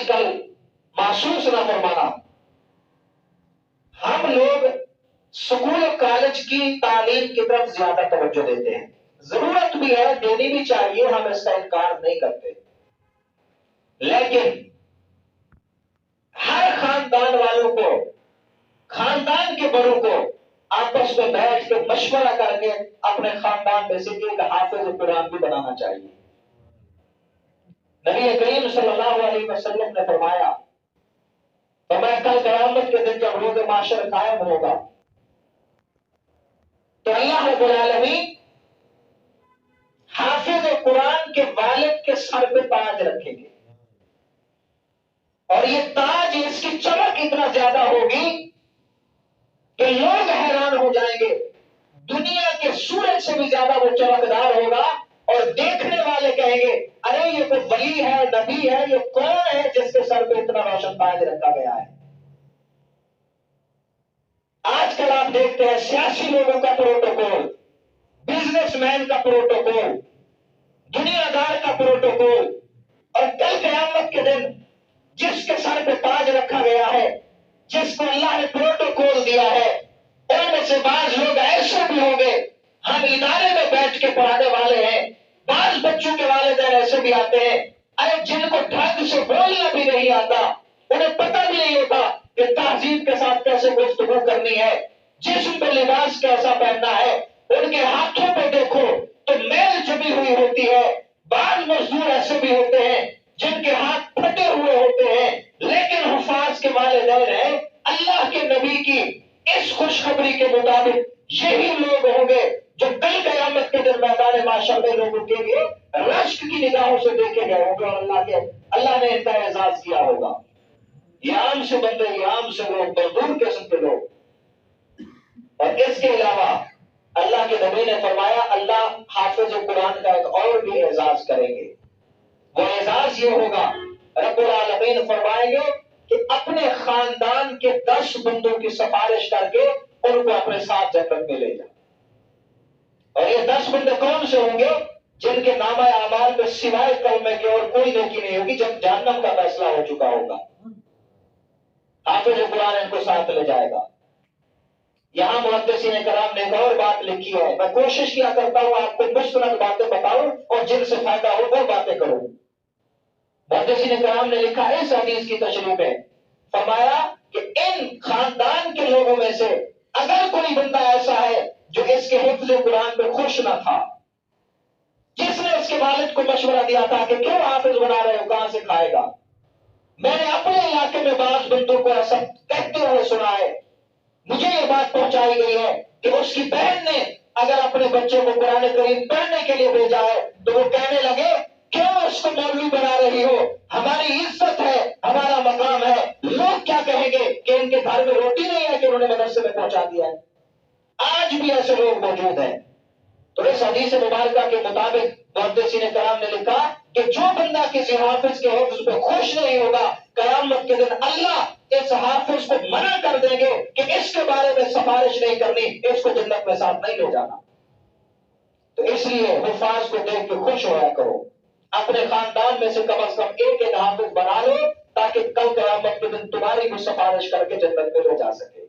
آج کل محسوس نہ فرمانا، ہم لوگ اسکول اور کالج کی تعلیم کی طرف زیادہ توجہ دیتے ہیں، ضرورت بھی ہے، دینی بھی چاہیے، ہم اس کا انکار نہیں کرتے، لیکن ہر خاندان والوں کو، خاندان کے بڑوں کو آپس میں بیٹھ کے مشورہ کر کے اپنے خاندان میں سے ایک حافظ قرآن بھی بنانا چاہیے۔ نبی کریم صلی اللہ علیہ وسلم نے فرمایا، کل قیامت کے دن جب روز معاشر قائم ہوگا تو اللہ رب العالمین حافظ قرآن کے والد کے سر پہ تاج رکھیں گے، اور یہ تاج، اس کی چمک اتنا زیادہ ہوگی کہ لوگ حیران ہو جائیں گے، دنیا کے سورج سے بھی زیادہ وہ چمکدار ہوگا، اور دیکھنے والے کہیں گے ارے یہ کوئی ولی ہے، نبی ہے، یہ کون ہے جس کے سر پہ اتنا روشن تاج رکھا گیا ہے۔ آج کل آپ دیکھتے ہیں سیاسی لوگوں کا پروٹوکول، بزنس مین کا پروٹوکول، دنیا دار کا پروٹوکول، اور کل قیامت کے دن جس کے سر پہ تاج رکھا گیا ہے، جس کو اللہ نے پروٹوکول دیا ہے، ان میں سے بعض لوگ ایسے بھی ہوں گے، ہم ادارے میں بیٹھ کے پڑھانے والے ہیں، بعض بچوں کے والدین ایسے بھی آتے ہیں، ارے جن کو ڈھنگ سے بولنا بھی نہیں آتا، انہیں پتہ بھی نہیں ہوتا کہ تہذیب کے ساتھ کیسے گفتگو کرنی ہے، جسم پہ لباس کیسا پہننا ہے، ان کے ہاتھوں پہ دیکھو تو میل جمی ہوئی ہوتی ہے، بعض مزدور ایسے بھی ہوتے ہیں جن کے ہاتھ پھٹے ہوئے ہوتے ہیں، لیکن حفاظ کے والدین ہیں۔ اللہ کے نبی کی اس خوشخبری کے مطابق یہی لوگ ہوں گے جو کل قیامت کے دن میدان محشر میں لوگوں کے لیے رشک کی نگاہوں سے دیکھے گئے ہوں گے، اور اللہ نے ان کا اعزاز کیا ہوگا۔ یہ عام سے بندے، یہ عام سے لوگ، مزدور قسم کے لوگ۔ اور اس کے علاوہ اللہ کے نبی نے فرمایا اللہ حافظ قرآن کا ایک اور بھی اعزاز کریں گے، وہ اعزاز یہ ہوگا، رب العالمین فرمائیں گے کہ اپنے خاندان کے 10 بندوں کی سفارش کر کے ان کو اپنے ساتھ جنت میں لے جائیں، اور یہ 10 بندے کون سے ہوں گے؟ جن کے نامہ اعمال میں سوائے کلمے کے اور کوئی نیکی نہیں ہوگی، جب جہنم کا فیصلہ ہو چکا ہوگا، حافظ قرآن ان کو ساتھ لے جائے گا۔ یہاں محدثین کرام نے ایک اور بات لکھی ہے، میں کوشش کیا کرتا ہوں آپ کو مستند باتیں بتاؤں اور جن سے فائدہ ہو وہ باتیں کروں۔ محدثین کرام نے لکھا ہے اس حدیث کی تشریح میں، فرمایا کہ ان خاندان کے لوگوں میں سے اگر کوئی بندہ ایسا ہے جو اس کے حفظ قرآن پہ خوش نہ تھا، جس نے اس کے والد کو مشورہ دیا تھا کہ کیوں حافظ بنا رہے ہو، کہاں سے کھائے گا، میں نے اپنے علاقے میں بعض بندوں کو ایسا کہتے ہوئے سنا ہے، مجھے یہ بات پہنچائی گئی ہے کہ اس کی بہن نے اگر اپنے بچے کو قرآن کریم پڑھنے کے لیے بھیجا ہے تو وہ کہنے لگے کیوں اس کو مولوی بنا رہی ہو، ہماری عزت ہے، ہمارا مقام ہے، لوگ کیا کہیں گے کہ ان کے گھر میں روٹی نہیں ہے کہ انہوں نے مدرسے میں پہنچا دیا ہے۔ آج بھی ایسے لوگ موجود ہیں۔ تو اس حدیث مبارکہ کے مطابق محدثین کرام نے لکھا کہ جو بندہ کسی حافظ کے حفظ پہ خوش نہیں ہوگا، قیامت کے دن اللہ اس حافظ کو منع کر دیں گے کہ اس کے بارے میں سفارش نہیں کرنی، اس کو جنت میں ساتھ نہیں لے جانا۔ تو اس لیے حفاظ کو دیکھ کے خوش ہوا کرو، اپنے خاندان میں سے کم از کم ایک حافظ بنا لو تاکہ کل قیامت کے دن تمہاری بھی سفارش کر کے جنت میں لے جا سکے۔